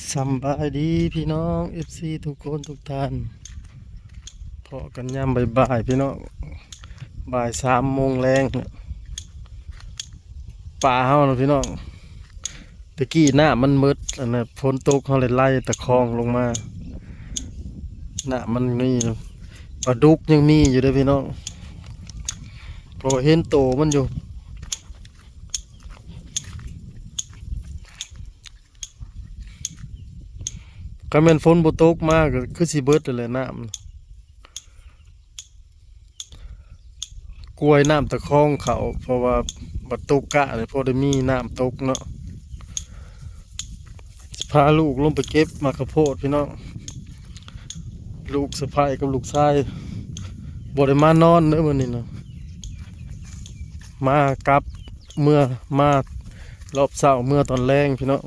สำบายดีพี่น้องเอฟซีทุกคนทุกท่านพอกันยามบ่ายๆพี่น้องบ่าย3 โมงแรงป่าเฮานะพี่น้องตะกี้หน้ามันมืดอันนั้นฝนตกเฮาเลยไล่ตะคองลงมาหน้ามันนี่ปลาดุกยังมีอยู่เด้อพี่น้องพอเห็นโตมันอยู่ก็แม่นฝนบ่ตกมากก็คือสิเบิดนั่นแหละน้ำกล้วยน้ำตะคองเขาเพราะว่าบัดตกกะเนี่ยพอได้มีน้ำตกเนาะพาลูกลงไปเก็บมะข้าวโพดพี่น้องลูกสะใภ้กับลูกชายบ่ได้มานอนเด้อมื้อนี้เนาะมากลับเมื่อมารอบเช้าเมื่อตอนแรงพี่น้อง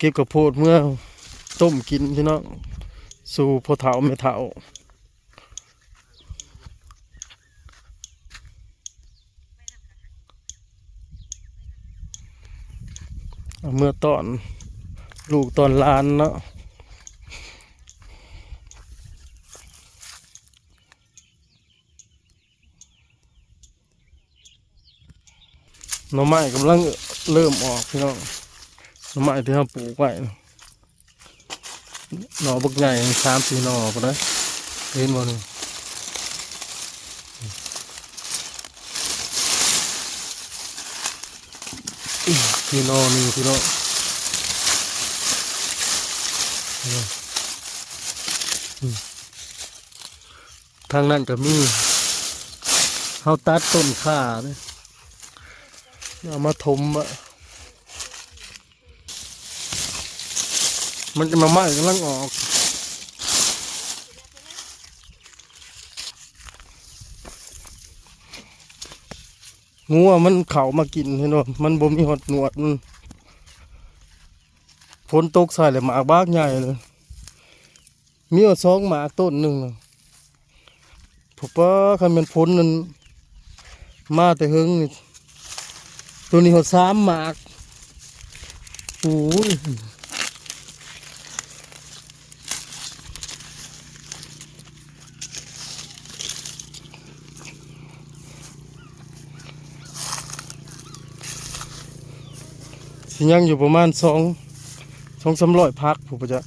เก็บข้าวโพดเมื่อต้มกินพี่น้องสู่พ่อเฒ่าแม่เฒ่าเมื่อตอนลูกตอนหลานเนาะหน่อไม้กำลังเริ่มออกพี่น้องหน่อไม้ที่เราปลูกไว้เนาะหน่อบักใหญ่3-4 หน่อก็ได้เห็นบ่นี่พี่น้องนี่พี่น้องทางนั้นก็มีเฮาตัดต้นข่าเนี่ยเอามาถมอะมันจะมาไหม้กำลังออกงัวมันเข้ามากินเห็นบ่มันบ่มีหดหนวดมันฝนตกใส่เลยหมากบากใหญ่เลยมีอยู่2 หมากต้นหนึ่งน่ะพบว่าคันเป็นฝนนั้นมาแต่เฮิงนี่ตัวนี้เขา3 หมากโอ้ยสิยังอยู่ประมาณ200-300 พักผมจะ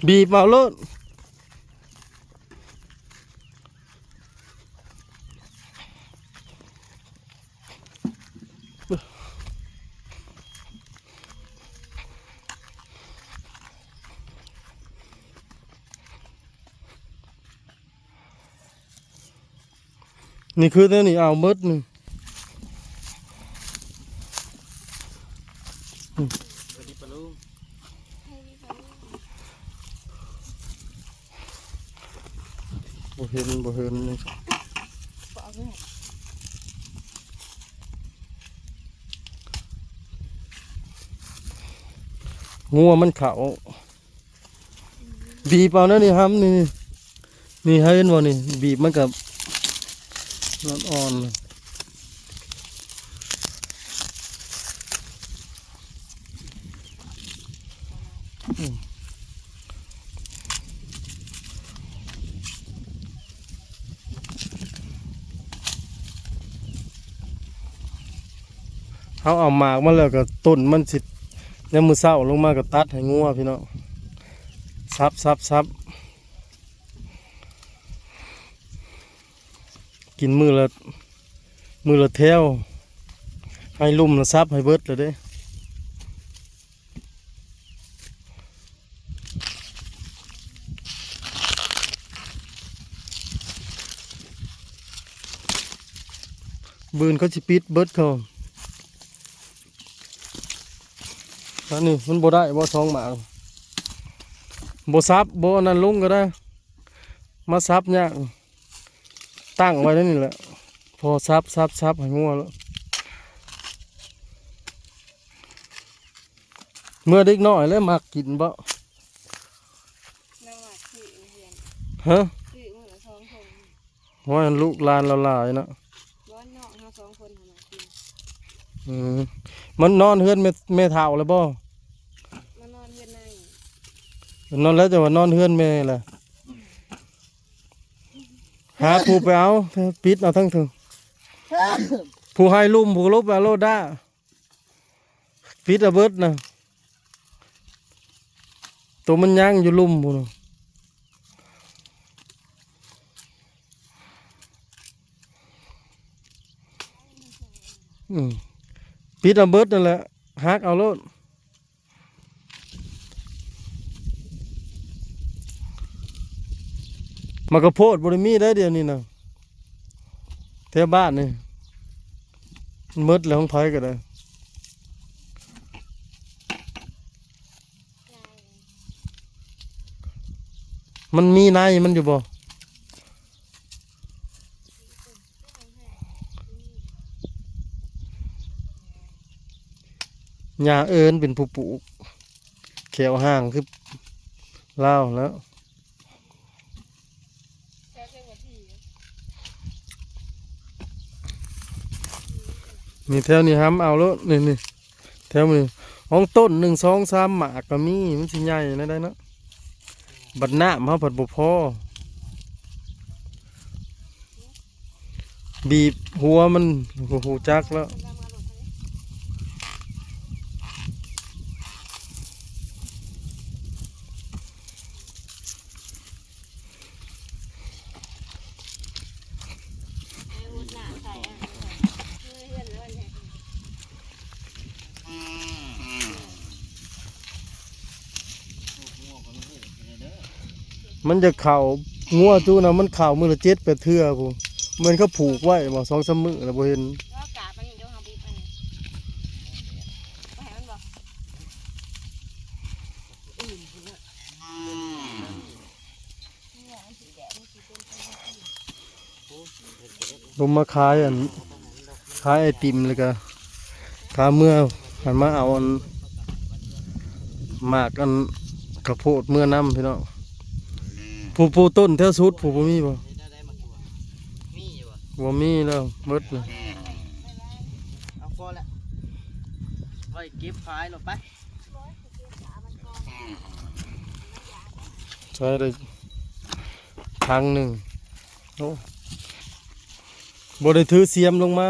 บีบเอาโลดนี่คือเท่านี้เอาเบิดนี่บ่เห็นนี่งัวมันเขาบีบเอานะนี่ครับนี่ให้เห็นบ่นี่บีบมันกับอ่อนๆเขาเอาหมากมาแล้วก็ต้นมันสิเนี่ยมือเศร้าลงมาก็ตัดให้งัวพี่น้องซับกินมือละแถวให้ลุ่มละซับให้เบิดเลยเด้บืนเขาสิปิดเบิดเขาอันนี้มันบ่ได้บ่2 หมากบ่ซับบ่นั่นลงก็ได้มาซับยากตั้งไว้แล้วนี่แหละพอซับให้งัวแล้วเมื่อเด็กน้อยแล้วมักกินบ่ฮะว่าลูกหลานเราหลายนะ บ้านนอกเรา2 คนหามากิน อืมมันนอนเฮือนแม่เฒ่าแล้วบ่มานอนเฮือนใน นอนแล้วจะว่านอนเฮือนแม่ล่ะหาผู้ไปเอาปิดเอาทั้งถึงผู้ให้ลุ่มผู้ลบเอาโลดด้าปิดเอาเบิดนะตัวมันย่างอยู่ลุ่มพุ่นน่ะปิดเอาเบิดนั่นแหละฮักเอาโลดมากระโพดบริมีได้เดี๋ยวนี้นะแถวบ้านนี่มันมืดแล้วของไผก็ได้มันมีในมันอยู่บ่หญ้าเอิญเป็นผู้ปลูกแขวห่างคือเล่าวแล้ว แค่กว่าที่ มีแถวนี้ห้ามเอาแล้วนี่แถวนี้ห้องต้น1 2 3หมากก็มีมันสิใหญ่นะได้เนาะบัดน้ำเขาผัดบ่พอบีบหัวมันหูจักแล้วมันจะเข่างัวจูนะมันเข่ามือละ7 8 เทื่อพูมันเขาผูกไว้บ่2 3 มื้อแล้วบ่เห็นแล้วกาไปอย่างเดียวหาบีบอันนี้ไปให้มันบอกลงมาขายขายไอติมเลยก็ขาเมื่อหันมาเอาหมากกระโพดเมื่อน้ำพี่น้องผู้ต้นแถวสุดผู้บ่มีบ่บ่มีแล้วหมดเลย เอาพอแล้วไว้เก็บขายหรอไป ใช้ได้ครั้งหนึ่งโอ้บ่ได้ถือเสียมลงมา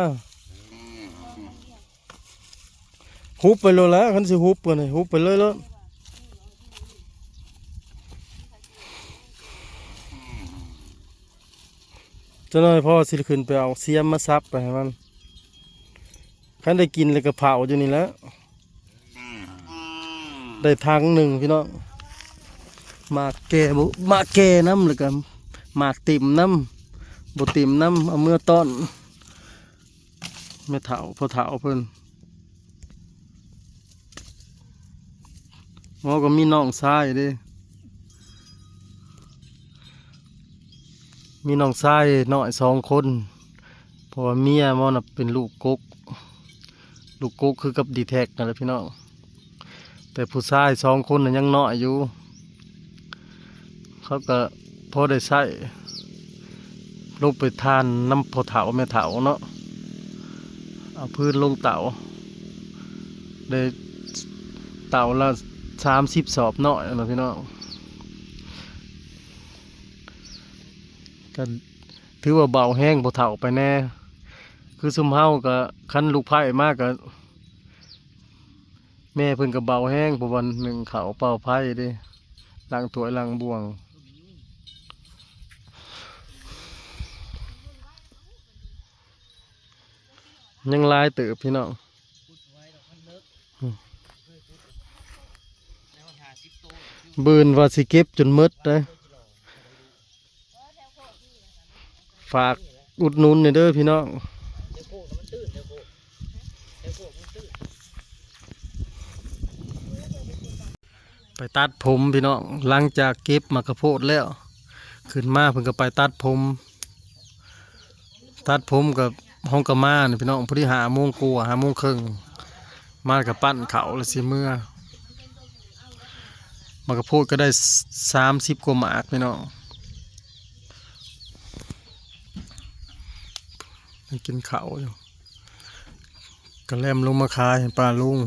ฮุบไปเลยแล้วคันสิฮุบกันเลยฮุบไปเลยแล้วจะน้อยพ่อสิขึ้นไปเอาเสียมมาซับไปให้มันคันได้กินเลยก็เผาอยู่นี่แล้วได้ทางหนึ่งพี่น้องหมากแก่บุหมากแก่น้ำเลยกันหมากติ่มน้ำบุติ่มน้ำเอาเมื่อต้นไม่เถาพอเถาเพิ่นหมอก็มีน้องชายเด้มีน้องชายน้อย2 คนเพราะว่าเมียหมอน่ะเป็นลูกกกคือกับดีแท็กนั่นแหละพี่น้องแต่ผู้ชาย2 คนน่ะยังน้อยอยู่เขาก็พอได้ใช้ลงไปทานน้ำพอเถาแม่เถาเนาะเอาพื้นลงเต่าได้เต่าละ30 สอบน้อยนะพี่น้องก็ถือว่าเบาแห้งพอเถาไปแน่คือซุมเฮาก็คันลูกไผ่มากก็แม่เพิ่นก็เบาแห้งเพราะวันหนึ่งเขาเป่าไผ่เด้ล้างถ้วยล้างบ่วงยังลายเติบพี่น้องบืนว่าสิเก็บจนหมดเลยฝากอุดหนุนเด้อพี่น้องไปตัดผมพี่น้องหลังจากเก็บมากระโพดแล้วขึ้นมาเพิ่งก็ไปตัดผมกับห้องกระมาเนี่ยพี่น้องพอดี5 โมงครึ่งมากับปั้นเขาแล้วสิเมื่อมากระโพดก็ได้30 กว่าหมากพี่น้องกินเขาอยู่ ก็แล่มลงมาขายให้ป้าลุง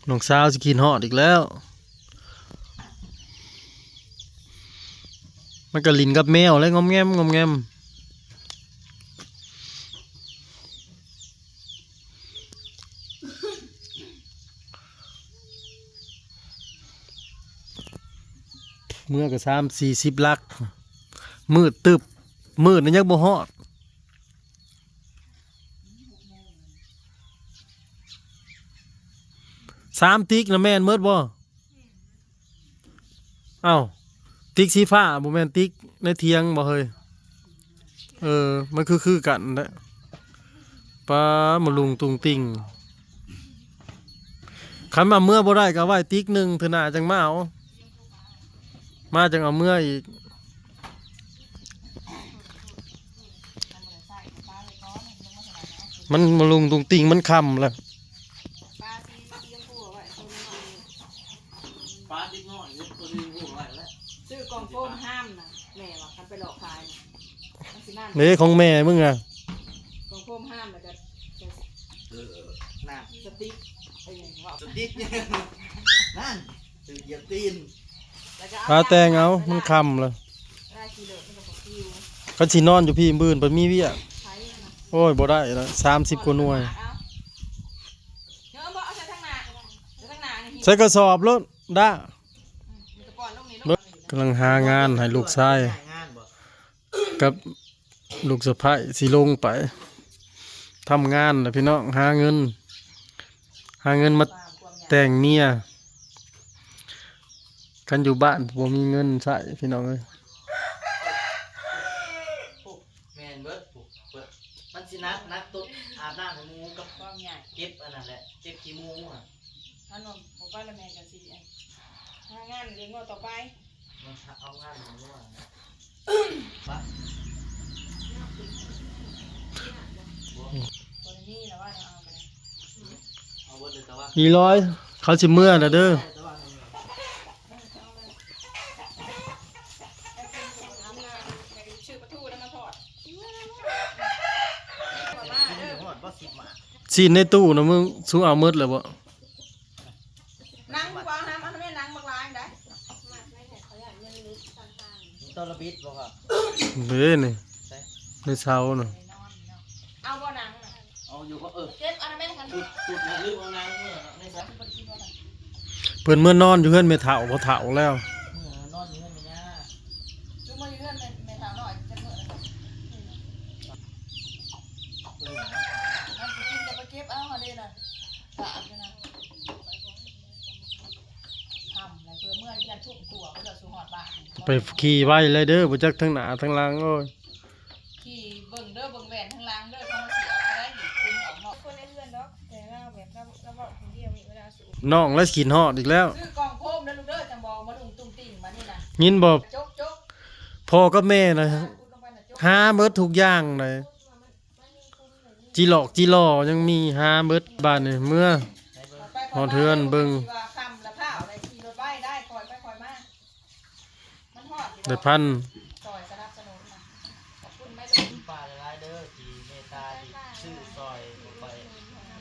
น้องสาวสิกินฮอดอีกแล้วมันก็ลินกับแมวเลยงอมแงมงอมแงมเมื่อก็30-40 ลักมืดตึบมืดนี่ยังบ่ฮอด3 ติ๊กนะแม่นเมิดบ่เอ้าติ๊กสีฟ้าบ่แม่นติ๊กในเทียงบ่เฮ้ยมันคือกันแหละปลามาลุงตุงติ่งคันมาเมื่อบ่ได้ก็ไว้ติ๊กหนึงเถอะน่าจังมาเอามาจังเอาเมื่ออีกมันมาลุงตุงติ่งมันค่ำแล้ว ปลาที่เลี้ยงผู้เอาไว้ตัวนี้ ปลาดิบน้อยนี่ตัวนี้หูไว้แล้ว ซื้อกล่องโฟมห้ามนะแม่ว่าคันไปหลอกขายนะมันสินั่น เด้ของแม่มึงอ่ะ กล่องโฟมห้ามแล้วก็ น่ะ สติ๊กไอ้หยังว่า สติ๊กเนี่ยนั่นถือเหยียบตีน แล้วก็ พาแตงเอามันค่ำแล้ว ได้กิโลมันก็ของคิว คันสินอนอยู่พี่มื้อเพิ่นมีเวียก ใช้นะ โอ้ยบ่ได้แล้ว30 กว่าหน่วย เอาเดี๋ยวบ่เอาใส่ทั้งหน้าใส่ทั้งหน้านี่ ใส่กระสอบรถด้า มีตะกอนลงนี่ล เบิ่ ง งกำลังหางานให้ลูกชาย งานบ่ กับลูกสะใภ้สิลงไปทำงานน่ะพี่น้องหาเงินมา ตามความอยาก แต่งเมียกันอยู่บ้านบ่มีเงินใช้พี่น้องเอ้ย ปุ๊บแม่นเบิดปุ๊บเบิดมันสินักตุ๊ดอาบน้ำให้หมูกับ ความอยาก เก็บอันนั้นแหละเก็บขี้หมูอ่ะ ท่านนมผมไปแล้วแม่กันสิทางานเลี้ยงงัวต่อไป มันเอางานหมูอ่ะปะ ตัวนี้แล้วว่าเอาไป เอาเบิดเลยแต่ว่า อีร้อยเขาสิเมื่อน่ะเด้อ แต่ว่า ชื่อประตูแล้วมาทอด เดี๋ยวหอดบ่10หมา สินในตู้น่ะมึงสู้เอาหมดแล้วบ่ นั่งวางน้ำอันนี้นั่งมากลายได้ ตอระบิดบ่ครับ เด้นี่ในเช้าน่ะ เอาบ่นัง เอาอยู่ก็เก็บอันนั้นไม่ทัน จุดนะลืมเอานางเมื่อในซะ เพิ่นเมื่อนอนอยู่เฮือนแม่เฒ่าบ่เฒ่าแล้ว เมื่อนอนอยู่นั่นแม่ย่า ดูมาอยู่เพื่อนในถามหน่อยจะเมื่อไหร่นั่นกินจะไปเก็บเอาเขาเลยนะสะอาดเลยนะทำอะไรเพื่อเมื่อยันทุ่มตัวเขาจะสูหอดบ้าน ไปขี่ไว้เลยเด้อบ่จักทั้งหน้าทั้งหลังโอ้ย ขี่เบิ่งเด้อเบิ่งแหวนทั้งล่างเด้อเขาเสียอะไรอยู่คุณออกนอกคนในเพื่อนดอกแต่เราแบบเราบอกคนเดียวมีเวลาสูง น้องแล้วกินฮอดอีกแล้ว ซื้อกล่องโฟมเด้อลูกเด้อจังบอกมาดุงตุ้งติ่งมานี่นะ ยินบ่ จกจก พ่อกับแม่น่ะ พูดลงไปนะจก หาเบิดทุกอย่างเลยจิหลอกจิหล่อยังมีหาเบิดบ้านนี่เมื่อ พอเทือนเบิ่ง ว่าคำละผ้าอะไรขี่รถไว้ได้คอยไปคอยมามันฮอดอยู่ ได้พัน ซอยสนับสนุนนะขอบคุณไม่ต้อง ป้าหลายๆเด้อที่เมตตาที่ซื้อซอยลงไป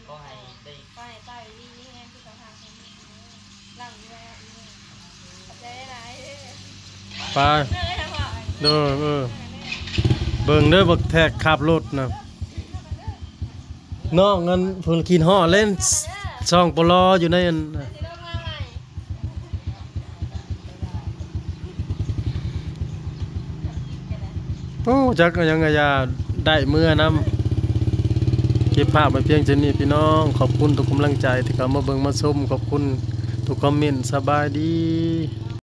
ก็ให้ได้ ไปนี่นี่ไงที่เขาทำหลังนี่แหละขอบใจหลาย ไปเด้อเบิ่งเด้อบักแทกขับรถนะน้องงั้นเพิ่นกินห่อเล่นช่องปลออยู่ในอันน่ะโอ้จักก็ยังกะยาได้เมื่อนำเก็บภาพไว้เพียงเท่านี้พี่น้องขอบคุณทุกกำลังใจที่เข้ามาเบิ่งมาชมขอบคุณทุกคอมเมนต์สบายดี ๆ